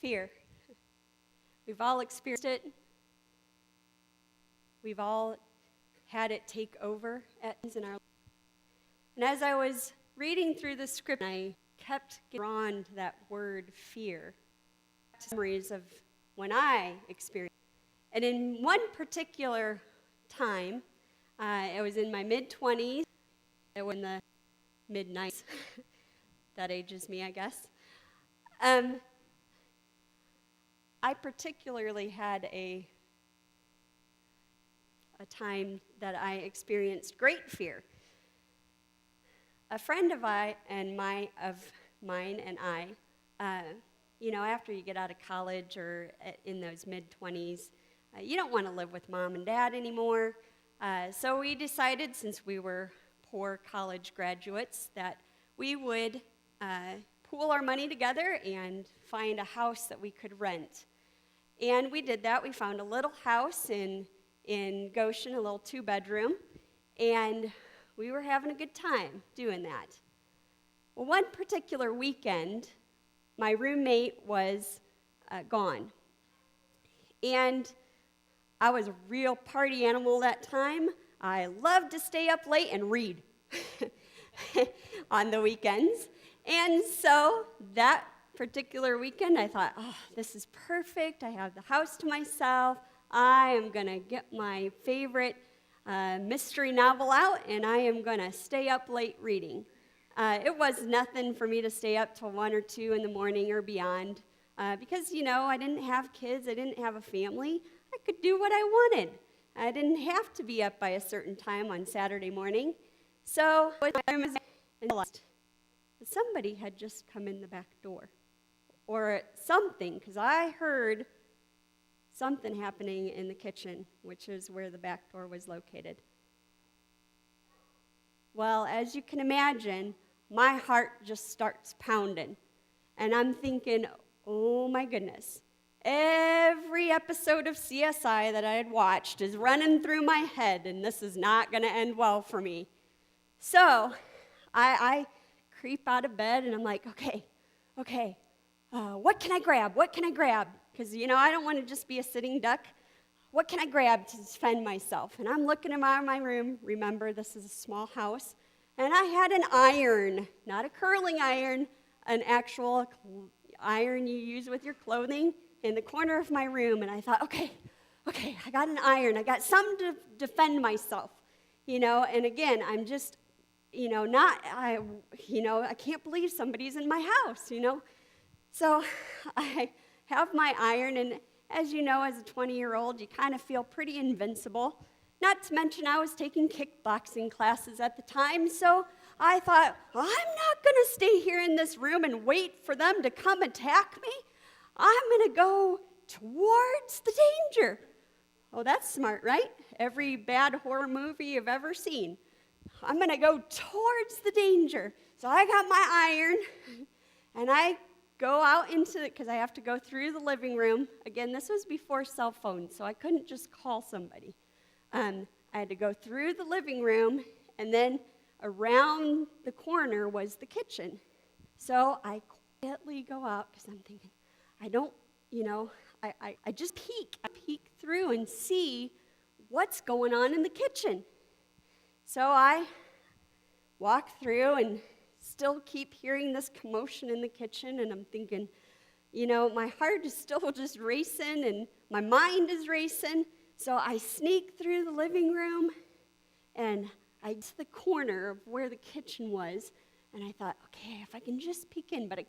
Fear. We've all experienced it. We've all had it take over at times in our life. And as I was reading through the script, I kept getting drawn to that word fear. Memories of when I experienced it. And in one particular time, I was in my mid-20s. I was in the mid-90s. That ages me, I guess. I particularly had a time that I experienced great fear. A friend of mine and I, after you get out of college or in those mid-20s, you don't want to live with mom and dad anymore. So we decided, since we were poor college graduates, that we would pool our money together and find a house that we could rent. And we did that. We found a little house in Goshen, a little 2-bedroom, and we were having a good time doing that. Well, one particular weekend, my roommate was gone. And I was a real party animal that time. I loved to stay up late and read on the weekends. And so that particular weekend, I thought, oh, this is perfect. I have the house to myself. I am going to get my favorite mystery novel out, and I am going to stay up late reading. It was nothing for me to stay up till 1 or 2 in the morning or beyond because, I didn't have kids. I didn't have a family. I could do what I wanted. I didn't have to be up by a certain time on Saturday morning. So I realized that somebody had just come in the back door or something, because I heard something happening in the kitchen, which is where the back door was located. Well, as you can imagine, my heart just starts pounding. And I'm thinking, oh my goodness, every episode of CSI that I had watched is running through my head, and this is not going to end well for me. So I creep out of bed, and I'm like, okay, what can I grab? Because, I don't want to just be a sitting duck. What can I grab to defend myself? And I'm looking around my room. Remember, this is a small house. And I had an iron, not a curling iron, an actual iron you use with your clothing in the corner of my room. And I thought, okay, I got an iron. I got something to defend myself. And again, I'm just, I can't believe somebody's in my house, So I have my iron, and as you know, as a 20-year-old, you kind of feel pretty invincible. Not to mention I was taking kickboxing classes at the time, so I thought, I'm not going to stay here in this room and wait for them to come attack me. I'm going to go towards the danger. Oh, that's smart, right? Every bad horror movie you've ever seen. I'm going to go towards the danger. So I got my iron, and I go out because I have to go through the living room. Again, this was before cell phones, so I couldn't just call somebody. I had to go through the living room, and then around the corner was the kitchen. So I quietly go out because I'm thinking, I don't, I just peek. I peek through and see what's going on in the kitchen. So I walk through and still keep hearing this commotion in the kitchen, and I'm thinking, my heart is still just racing, and my mind is racing. So I sneak through the living room, and I get to the corner of where the kitchen was, and I thought, okay, if I can just peek in. But of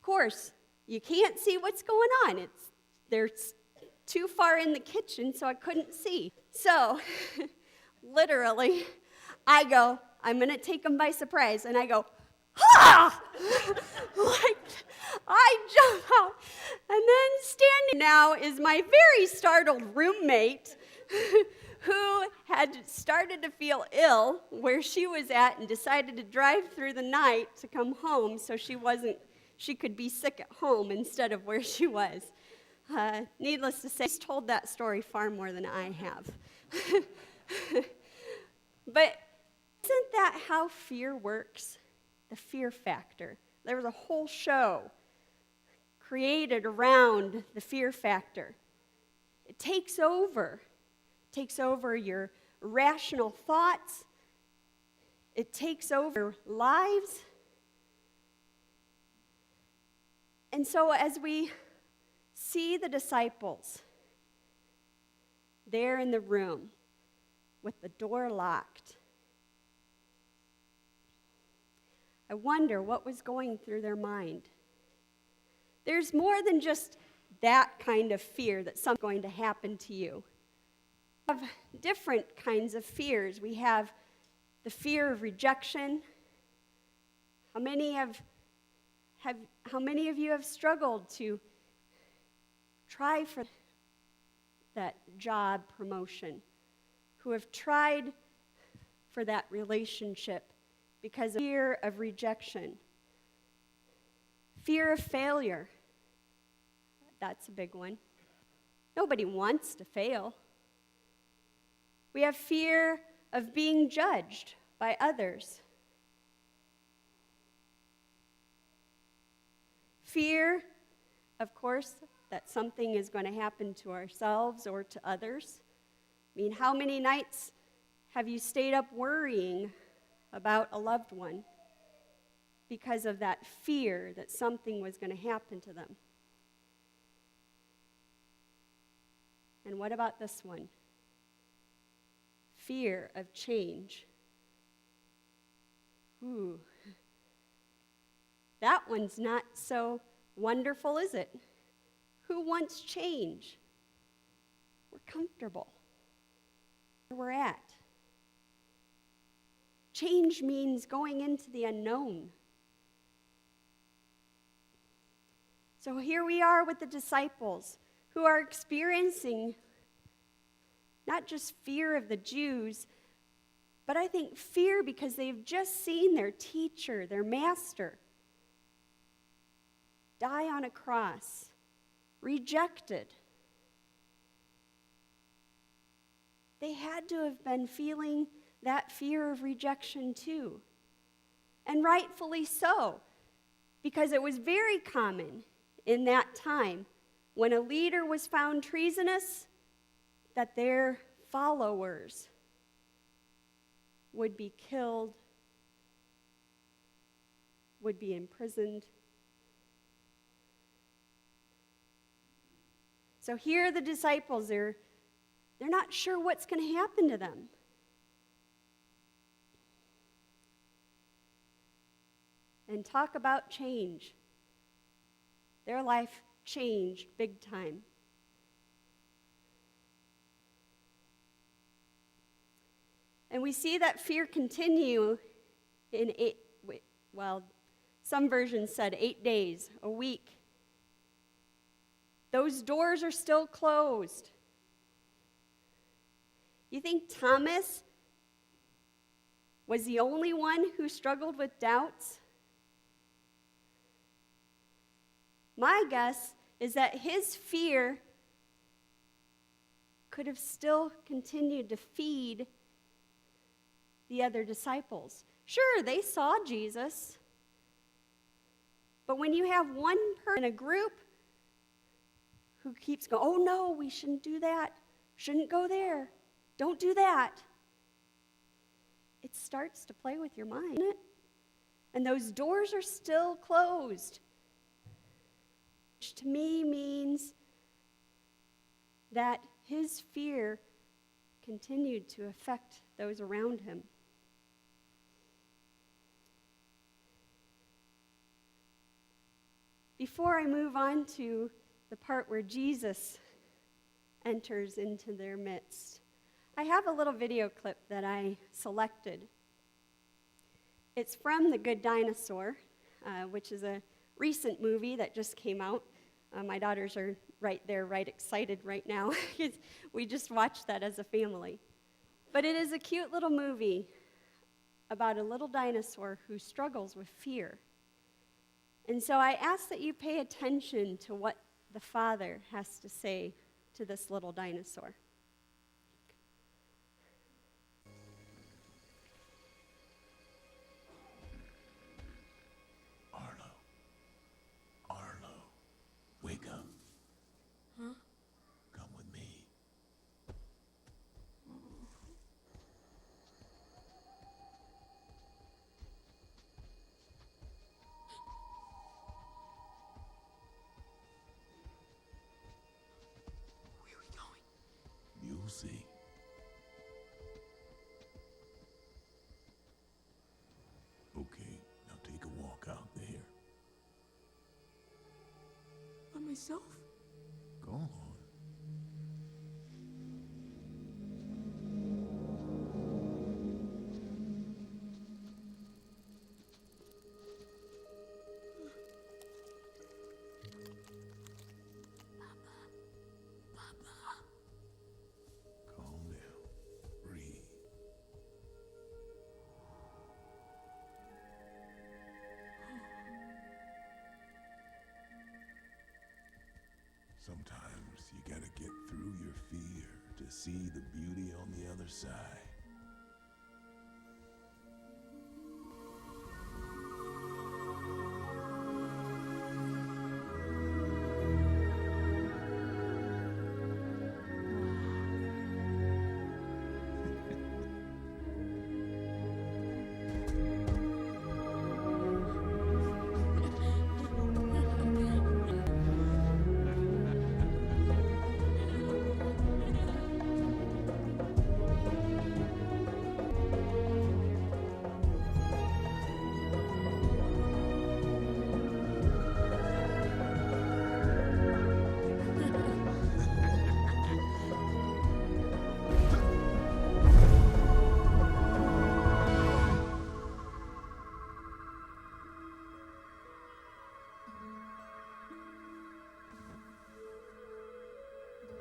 course, you can't see what's going on. They're too far in the kitchen, so I couldn't see. So literally, I go, I'm going to take them by surprise, and I go, ha! I jump out, and then standing now is my very startled roommate who had started to feel ill where she was at and decided to drive through the night to come home so she could be sick at home instead of where she was. Needless to say, she's told that story far more than I have. But isn't that how fear works? The fear factor. There was a whole show created around the fear factor. It takes over your rational thoughts. It takes over your lives. And so as we see the disciples there in the room with the door locked, I wonder what was going through their mind. There's more than just that kind of fear that something's going to happen to you. We have different kinds of fears. We have the fear of rejection. How many of you have struggled to try for that job promotion? Who have tried for that relationship because of fear of rejection? Fear of failure. That's a big one. Nobody wants to fail. We have fear of being judged by others. Fear, of course, that something is going to happen to ourselves or to others. I mean, how many nights have you stayed up worrying about a loved one because of that fear that something was going to happen to them? And what about this one? Fear of change. Ooh. That one's not so wonderful, is it? Who wants change? We're comfortable where we're at. Change means going into the unknown. So here we are with the disciples who are experiencing not just fear of the Jews, but I think fear because they've just seen their teacher, their master, die on a cross, rejected. They had to have been feeling that fear of rejection too. And rightfully so, because it was very common in that time when a leader was found treasonous that their followers would be killed, would be imprisoned. So here are the disciples, they're not sure what's going to happen to them. And talk about change. Their life changed big time. And we see that fear continue in some versions said 8 days, a week. Those doors are still closed. You think Thomas was the only one who struggled with doubts? My guess is that his fear could have still continued to feed the other disciples. Sure, they saw Jesus. But when you have one person in a group who keeps going, oh no, we shouldn't do that, shouldn't go there, don't do that, it starts to play with your mind, doesn't it? And those doors are still closed, which to me means that his fear continued to affect those around him. Before I move on to the part where Jesus enters into their midst, I have a little video clip that I selected. It's from The Good Dinosaur, which is a recent movie that just came out. My daughters are right there, right excited right now. We just watched that as a family. But it is a cute little movie about a little dinosaur who struggles with fear. And so I ask that you pay attention to what the father has to say to this little dinosaur. Arlo, myself? Go on. Calm down. Breathe. Sometimes you gotta get through your fear to see the beauty on the other side.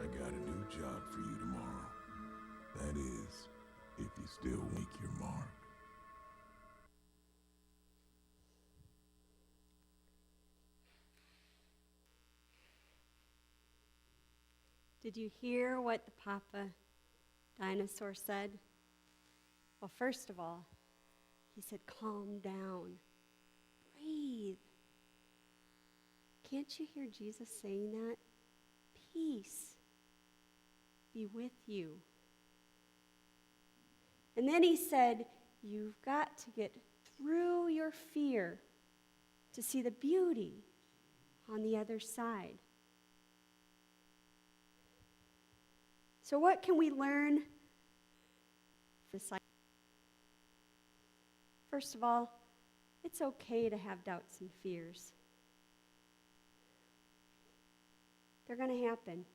I got a new job for you tomorrow. That is, if you still make your mark. Did you hear what the Papa Dinosaur said? Well, first of all, he said, calm down. Breathe. Can't you hear Jesus saying that? Peace be with you. And then he said, you've got to get through your fear to see the beauty on the other side. So what can we learn? First of all, it's okay to have doubts and fears. They're going to happen.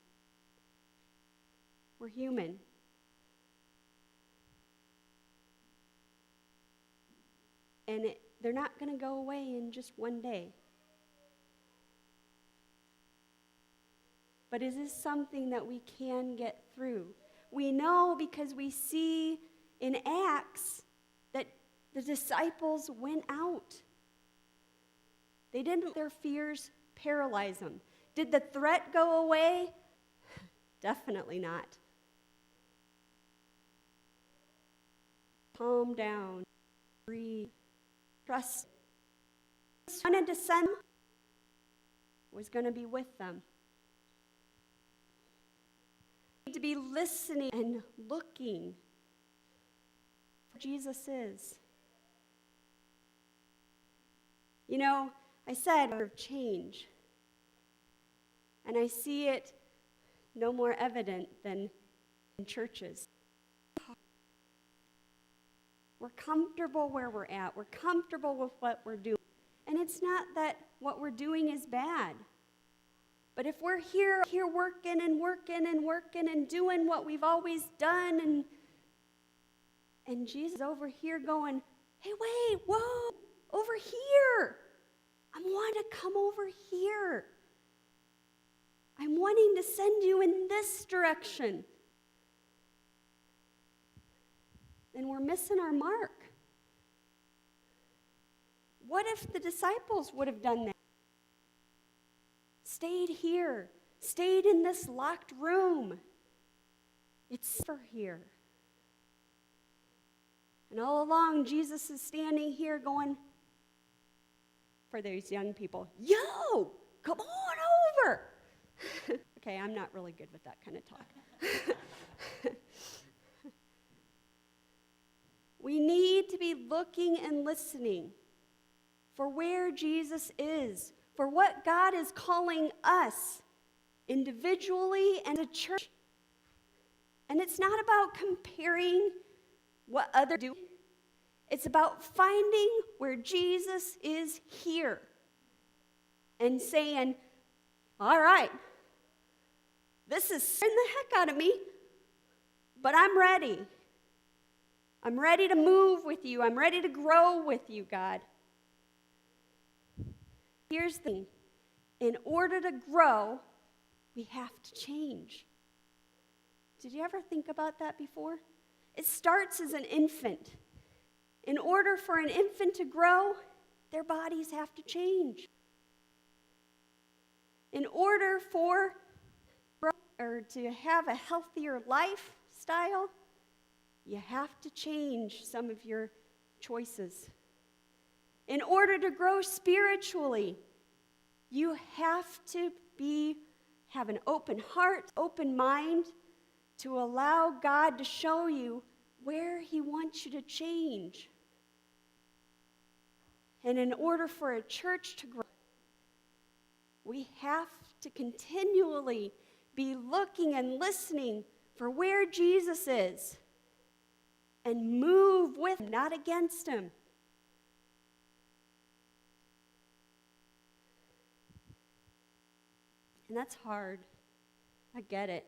We're human. And they're not going to go away in just one day. But is this something that we can get through? We know because we see in Acts that the disciples went out. They didn't let their fears paralyze them. Did the threat go away? Definitely not. Calm down. Breathe. Trust. Wanted to send them, was going to be with them. To be listening and looking for Jesus is. You know, I said of change, and I see it no more evident than in churches. We're comfortable where we're at. We're comfortable with what we're doing. And it's not that what we're doing is bad. But if we're here working and doing what we've always done, and Jesus over here going, hey, wait, whoa, over here. I want to come over here. I'm wanting to send you in this direction. Then we're missing our mark. What if the disciples would have done that? Stayed here, stayed in this locked room. It's for here. And all along, Jesus is standing here going, for these young people, yo, come on over. Okay, I'm not really good with that kind of talk. We need to be looking and listening for where Jesus is, for what God is calling us individually and a church. And it's not about comparing what others do. It's about finding where Jesus is here and saying, All right. This is scaring the heck out of me, but I'm ready. I'm ready to move with you. I'm ready to grow with you, God. Here's the thing. In order to grow, we have to change. Did you ever think about that before? It starts as an infant. In order for an infant to grow, their bodies have to change. In order for to have a healthier lifestyle, you have to change some of your choices. In order to grow spiritually, you have to have an open heart, open mind, to allow God to show you where He wants you to change. And in order for a church to grow, we have to continually be looking and listening for where Jesus is and move with Him, not against Him. And that's hard. I get it.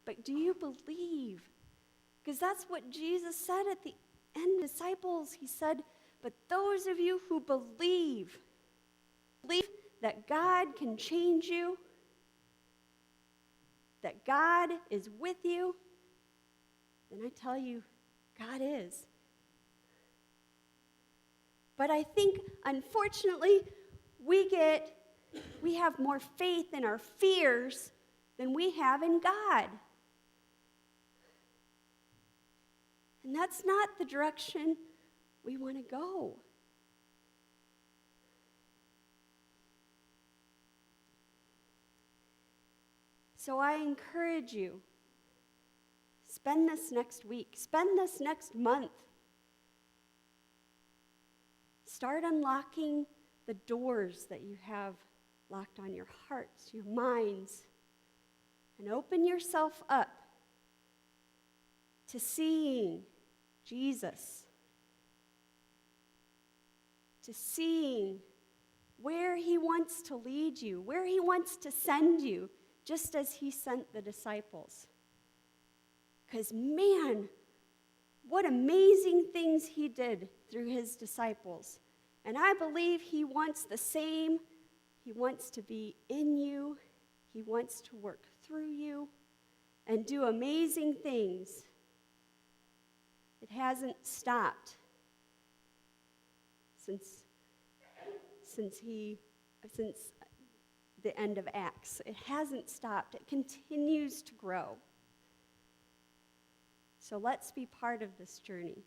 But do you believe? Because that's what Jesus said at the end, disciples. He said, but those of you who believe that God can change you, that God is with you, then I tell you, God is. But I think, unfortunately, we have more faith in our fears than we have in God. And that's not the direction we want to go. So I encourage you, spend this next week, spend this next month. Start unlocking the doors that you have locked on your hearts, your minds, and open yourself up to seeing Jesus, to seeing where He wants to lead you, where He wants to send you, just as He sent the disciples. Because, man, what amazing things He did through His disciples. And I believe He wants the same. He wants to be in you. He wants to work through you and do amazing things. It hasn't stopped since the end of Acts. It hasn't stopped. It continues to grow. So let's be part of this journey.